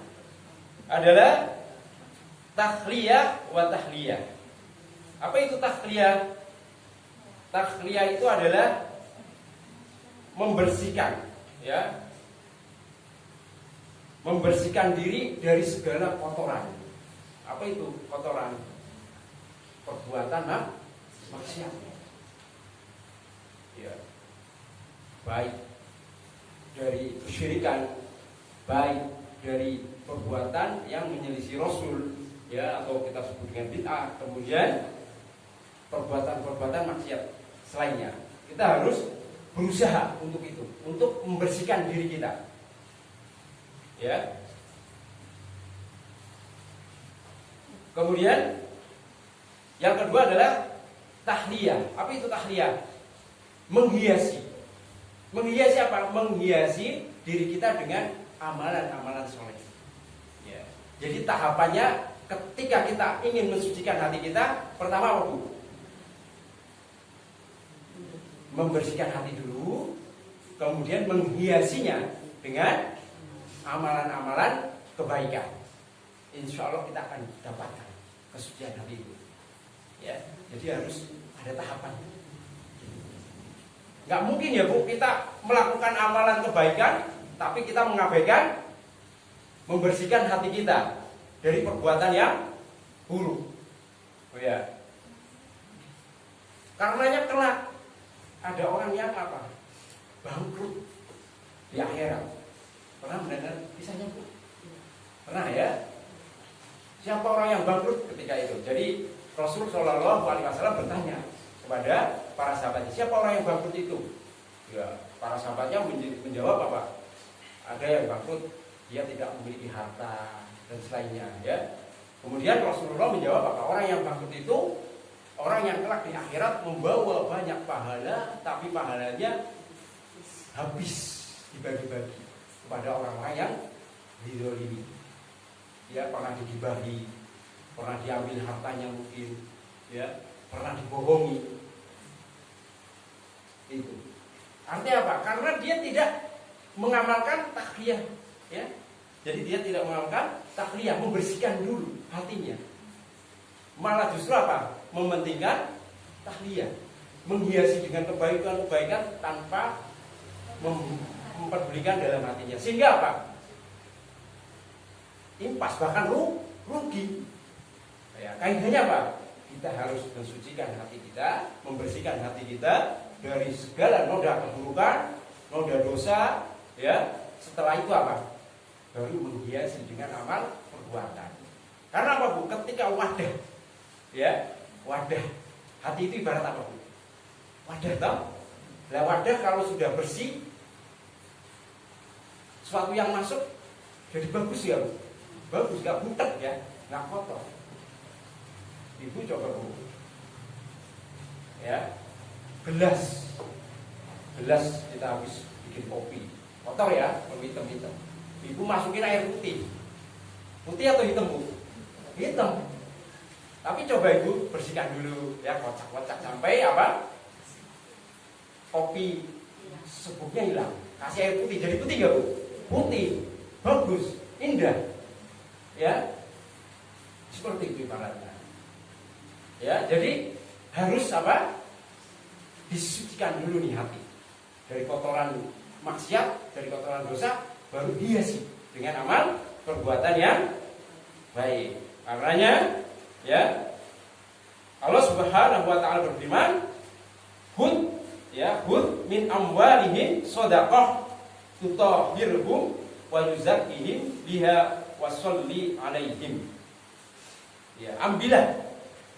[SPEAKER 1] adalah takhliyah wa tahliyah. Apa itu takhliyah? Takhliyah itu adalah membersihkan, ya, membersihkan diri dari segala kotoran. Apa itu kotoran? Perbuatan maksiat. Ya. Baik dari kesyirikan, baik dari perbuatan yang menyelisih Rasul, ya, atau kita sebut dengan bid'ah, kemudian perbuatan-perbuatan maksiat selainnya. Kita harus berusaha untuk itu, untuk membersihkan diri kita. Ya. Kemudian yang kedua adalah tahliyah. Apa itu tahliyah? Menghiasi. Menghiasi apa? Menghiasi diri kita dengan amalan-amalan soleh. Ya. Jadi tahapannya ketika kita ingin mensucikan hati kita, pertama apa Bu? Membersihkan hati dulu, kemudian menghiasinya dengan amalan-amalan kebaikan. Insya Allah kita akan dapatkan kesucian hati itu. Ya, jadi harus ada tahapan. Gak mungkin ya Bu, kita melakukan amalan kebaikan, tapi kita mengabaikan membersihkan hati kita dari perbuatan yang buruk. Oh ya. Karenanya kelak ada orang yang apa? Bangkrut di akhirat. Pernah mendengar kisahnya Bu? Pernah ya? Siapa orang yang bangkrut ketika itu? Jadi Rasul Shallallahu Alaihi Wasallam bertanya kepada para sahabatnya, siapa orang yang bangkrut itu? Ya, para sahabatnya menjawab apa? Ada yang bangkrut, dia tidak memiliki harta dan selainnya. Ya. Kemudian Rasulullah menjawab apa? Orang yang bangkrut itu orang yang kelak di akhirat membawa banyak pahala, tapi pahalanya habis dibagi-bagi kepada orang-orang yang dizalimi. Ya, pernah digibahi, pernah diambil hartanya mungkin, ya, pernah dibohongi. Itu. Artinya apa? Karena dia tidak mengamalkan takhliyah, ya. Jadi dia tidak mengamalkan takhliyah, membersihkan dulu hatinya. Malah justru apa? Mementingkan tahliyah, menghiasi dengan kebaikan-kebaikan tanpa memperdulikan dalam hatinya. Sehingga apa? Impas, bahkan rugi. Ya, kaidahnya apa? Kita harus mensucikan hati kita, membersihkan hati kita dari segala noda keburukan, noda dosa, ya. Setelah itu apa? Baru menghiasi dengan amal perbuatan. Karena apa Bu? Ketika wadah, ya, wadah hati itu ibarat apa Bu? Wadah toh? Lah wadah kalau sudah bersih, sesuatu yang masuk jadi bagus ya Bu. Bagus, gak butek ya, gak kotor. Ibu coba Bu, ya, gelas kita habis bikin kopi, kotor ya, hitam-hitam. Ibu masukin air putih atau hitam Bu? hitam. Tapi coba Ibu bersihkan dulu ya, kocak-kocak sampai apa? Kopi sebuknya hilang. Kasih air putih, jadi putih nggak Bu? Putih, bagus, indah. Ya, seperti itu ibaratnya. Ya, jadi harus apa? Disucikan dulu nih hati dari kotoran maksiat, dari kotoran dosa, baru dihiasi dengan amal perbuatan yang baik. Karenanya ya, Allah Subhanahu wa taala berfirman, "Hud min amwalihim shadaqah tutahhiruhum wa yuzakkihim biha wa sholli 'alaihim." Ya, ambillah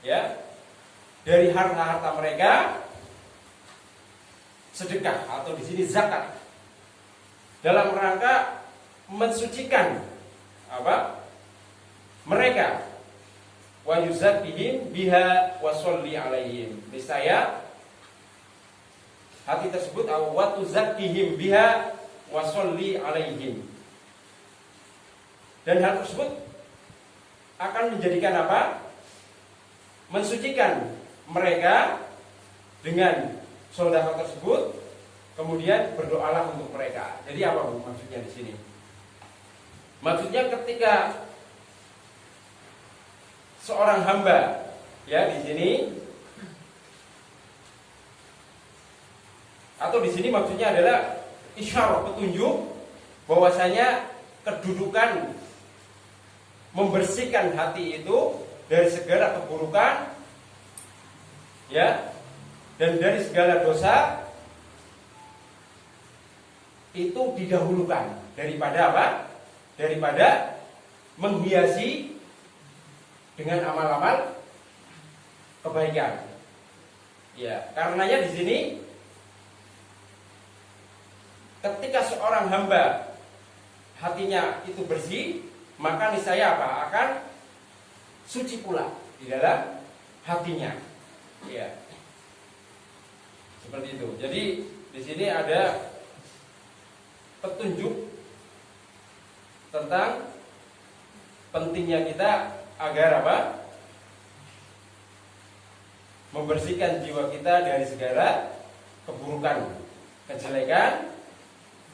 [SPEAKER 1] ya dari harta-harta mereka sedekah atau di sini zakat dalam rangka mensucikan apa? Mereka, wa yuzakkihim biha wa sholli 'alaihim. Niscaya hati tersebut wa tuzakkihim biha wa sholli 'alaihim. Dan hal tersebut akan menjadikan apa? Mensucikan mereka dengan sedekah tersebut, kemudian berdoalah untuk mereka. Jadi apa Bu maksudnya di sini? Maksudnya ketika seorang hamba ya di sini, atau di sini maksudnya adalah isyarat, petunjuk bahwasanya kedudukan membersihkan hati itu dari segala keburukan ya, dan dari segala dosa itu didahulukan daripada apa? Daripada menghiasi dengan amal-amal kebaikan. Ya, karenanya di sini ketika seorang hamba hatinya itu bersih, maka niscaya apa? Akan suci pula di dalam hatinya. Ya. Seperti itu. Jadi di sini ada petunjuk tentang pentingnya kita agar apa? Membersihkan jiwa kita dari segala keburukan, kejelekan,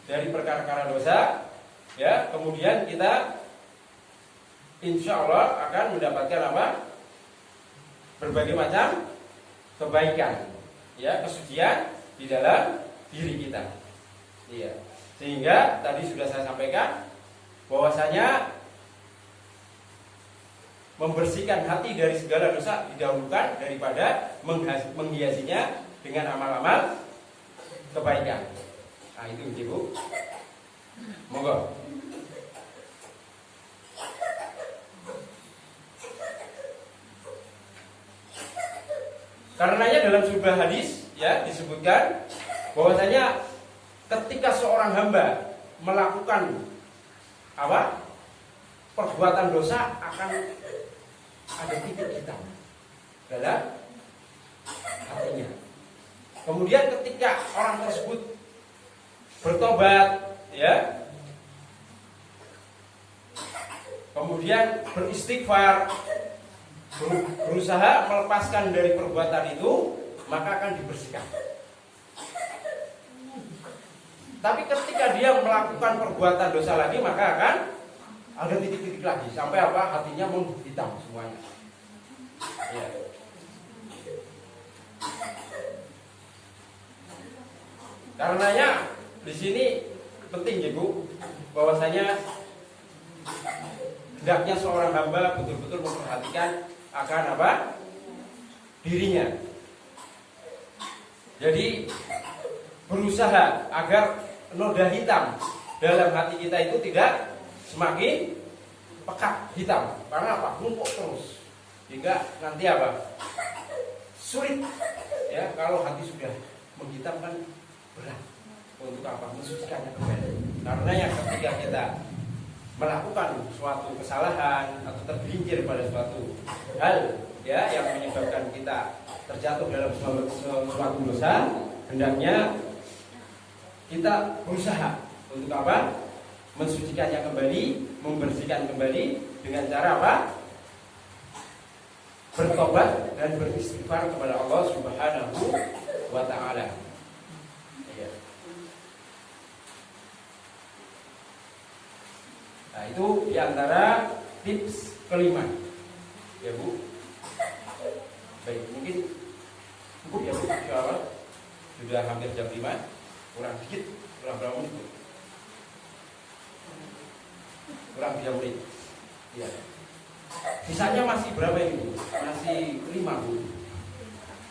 [SPEAKER 1] dari perkara-perkara dosa, ya. Kemudian kita insya Allah akan mendapatkan apa? Berbagai macam kebaikan, ya, kesucian di dalam diri kita. Iya. Sehingga tadi sudah saya sampaikan bahwasanya membersihkan hati dari segala dosa didahulukan daripada menghiasinya dengan amal-amal kebaikan. Nah itu Ibu. Monggo. Karenanya dalam sebuah hadis ya disebutkan bahwasanya ketika seorang hamba melakukan apa? Perbuatan dosa akan ada titik hitam dalam hatinya. Kemudian ketika orang tersebut bertobat, ya, kemudian beristighfar, berusaha melepaskan dari perbuatan itu, maka akan dibersihkan. Tapi ketika dia melakukan perbuatan dosa lagi, maka akan ada titik-titik lagi sampai apa? Hatinya menghitam semuanya. Ya. Karenanya di sini penting Ibu bahwasanya hendaknya seorang hamba betul-betul memperhatikan akan apa? Dirinya. Jadi berusaha agar noda hitam dalam hati kita itu tidak semakin pekat hitam. Karena apa? Numpuk terus. Hingga nanti apa? Sulit. Ya, kalau hati sudah menghitam kan berat. Untuk apa? Mensucikannya kembali. Karena yang ketika kita melakukan suatu kesalahan atau tergelincir pada suatu hal ya yang menyebabkan kita terjatuh dalam suatu dosa, hendaknya kita berusaha untuk apa? Mensucikannya kembali, membersihkan kembali dengan cara apa? bertobat dan beristighfar kepada Allah Subhanahu wa Ta'ala. Ya. Nah, itu diantara tips kelima, ya Bu. Baik, mungkin cukup ya Bu, insyaallah. Sudah hampir jam 5, kurang dikit, kurang berapa menit Bu? Kurang 3 menit. Ya. Sisanya masih berapa ini Bu? Masih 5 Bu.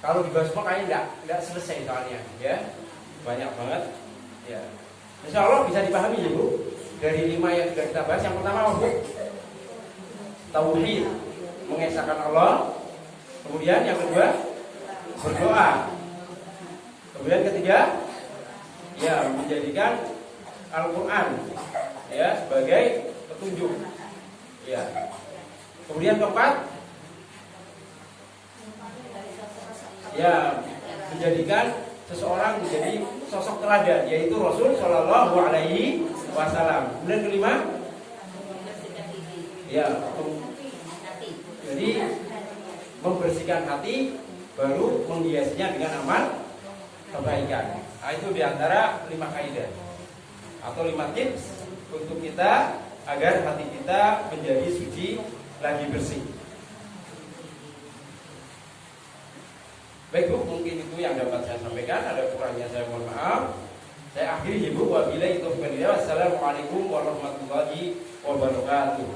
[SPEAKER 1] Kalau dibahas semua kayaknya enggak selesai soalnya, ya. Banyak banget. Ya. Insyaallah bisa dipahami ya Bu. Dari 5 yang sudah kita bahas, yang pertama apa Bu? Tauhid, mengesahkan Allah. Kemudian yang kedua, berdoa. Kemudian ketiga, ya menjadikan Al-Quran ya sebagai petunjuk. Ya. Kemudian keempat, ya menjadikan seseorang menjadi sosok teladan, yaitu Rasul Shallallahu Alaihi Wasallam. Kemudian kelima, ya jadi membersihkan hati, baru menghiasinya dengan amal kebaikan. Nah, itu diantara 5 kaidah atau 5 tips untuk kita agar hati kita menjadi suci lagi bersih. Baik Bu, mungkin itu yang dapat saya sampaikan. Ada kurangnya saya mohon maaf. Saya akhiri Ibu. Wabillahi taufiq wal hidayah. Wassalamualaikum warahmatullahi wabarakatuh.